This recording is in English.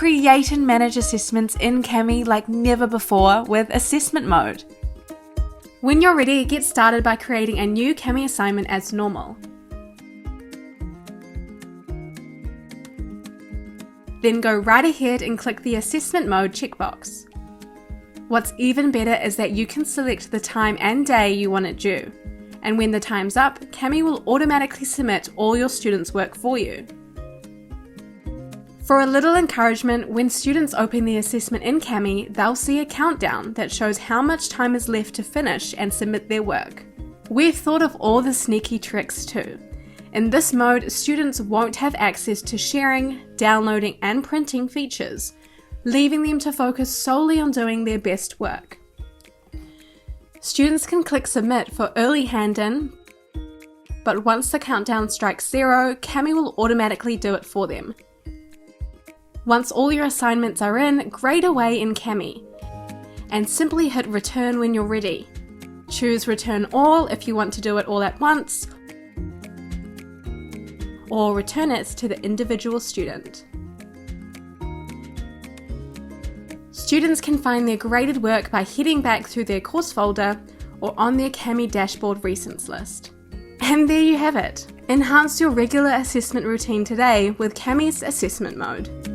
create and manage assessments in Kami like never before with assessment mode. When you're ready, get started by creating a new Kami assignment as normal. Then go right ahead and click the assessment mode checkbox. What's even better is that you can select the time and day you want it due. And when the time's up, Kami will automatically submit all your students' work for you. For a little encouragement, when students open the assessment in Kami, they'll see a countdown that shows how much time is left to finish and submit their work. We've thought of all the sneaky tricks too. In this mode, students won't have access to sharing, downloading, and printing features, leaving them to focus solely on doing their best work. Students can click submit for early hand-in, but once the countdown strikes 0, Kami will automatically do it for them. Once all your assignments are in, grade away in Kami, and simply hit return when you're ready. Choose return all if you want to do it all at once, or return it to the individual student. Students can find their graded work by heading back through their course folder or on their Kami dashboard recents list. And there you have it! Enhance your regular assessment routine today with Kami's assessment mode.